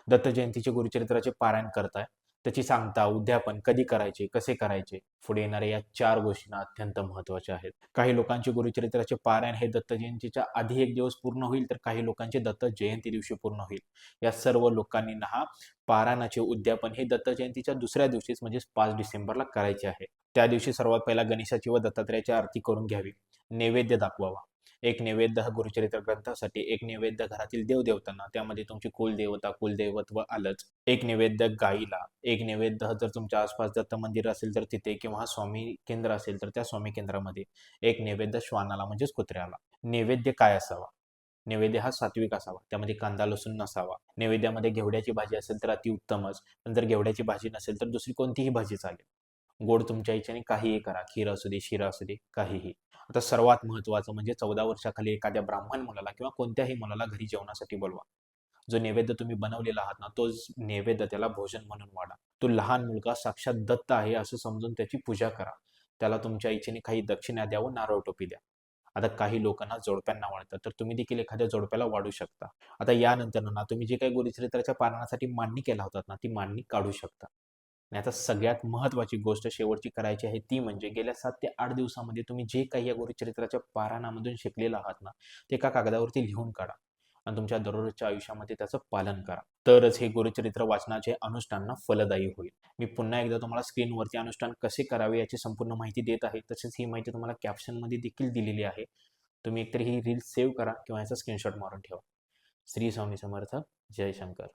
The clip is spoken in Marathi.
दत्त जयंतीचे गुरुचरित्राचे पारायण करताय, त्याची सांगता, उद्यापन कधी करायचे, कसे करायचे, पुढे येणाऱ्या या 4 गोष्टी अत्यंत महत्त्वाच्या आहेत. काही लोकांचे गुरुचरित्राचे पारायण हे दत्त जयंतीच्या आधी 1 दिवस पूर्ण होईल, तर काही लोकांचे दत्त जयंती दिवशी पूर्ण होईल. या सर्व लोकांनी हा पारायणाचे उद्यापन हे दत्त जयंतीच्या दुसऱ्या दिवशीच म्हणजे 5 डिसेंबरला करायचे आहे. त्या दिवशी सर्वात पहिला गणेशाची व दत्तात्रेयाची आरती करून घ्यावी. नैवेद्य दाखवावा. एक नैवेद्य हा गुरुचरित्र ग्रंथासाठी एक नैवेद्य घरातील देवदेवतांना, त्यामध्ये तुमची कुलदेवता, कुलदैवत्व आलंच. एक नैवेद्य गाईला, एक नैवेद्य जर तुमच्या आसपास दत्त मंदिर असेल तर तिथे, किंवा स्वामी केंद्र असेल तर त्या स्वामी केंद्रामध्ये. एक नैवेद्य श्वानाला म्हणजेच कुत्र्याला. नैवेद्य काय असावा? नैवेद्य हा सात्विक असावा, त्यामध्ये कांदा लसूण नसावा. नैवेद्यामध्ये घेवड्याची भाजी असेल तर अतिउत्तमच, पण जर घेवड्याची भाजी नसेल तर दुसरी कोणतीही भाजी चालेल. गोड तुमच्या इच्छेने काहीही करा, खीर असू दे, शिरा असू दे, काहीही. आता सर्वात महत्त्वाचं म्हणजे 14 वर्षाखाली एखाद्या ब्राह्मण मुलाला किंवा कोणत्याही मुलाला घरी जेवणासाठी बोलवा. जो नैवेद्य तुम्ही बनवलेला आहात ना, तोच नैवेद्य त्याला भोजन म्हणून वाढा. तो लहान मुलगा साक्षात दत्त आहे असं समजून त्याची पूजा करा. त्याला तुमच्या इच्छेने काही दक्षिणा द्या व नारळ टोपी द्या. आता काही लोकांना जोडप्यांना वाढतात, तर तुम्ही देखील एखाद्या जोडप्याला वाढू शकता. आता यानंतर ना तुम्ही जे काही गुरुचरित्राच्या पारायणासाठी मांडणी केला होतात ना, ती मांडणी काढू शकता. आणि आता सगळ्यात महत्त्वाची गोष्ट शेवटची करायची आहे, ती म्हणजे गेल्या 7 ते 8 दिवसामध्ये तुम्ही जे काही या गुरुचरित्राच्या पारायणामधून शिकलेलं आहात ना, ते एका कागदावरती लिहून काढा आणि तुमच्या दररोजच्या आयुष्यामध्ये त्याचं पालन करा. तरच हे गुरुचरित्र वाचनाचे अनुष्ठान फलदायी होईल. मी पुन्हा एकदा तुम्हाला स्क्रीनवरती अनुष्ठान कसे करावे याची संपूर्ण माहिती देत आहे. तसेच ही माहिती तुम्हाला कॅप्शनमध्ये देखील दिलेली आहे. तुम्ही एकतर ही रील सेव्ह करा किंवा याचा स्क्रीनशॉट मारून ठेवा. श्री स्वामी समर्थ. जय शंकर.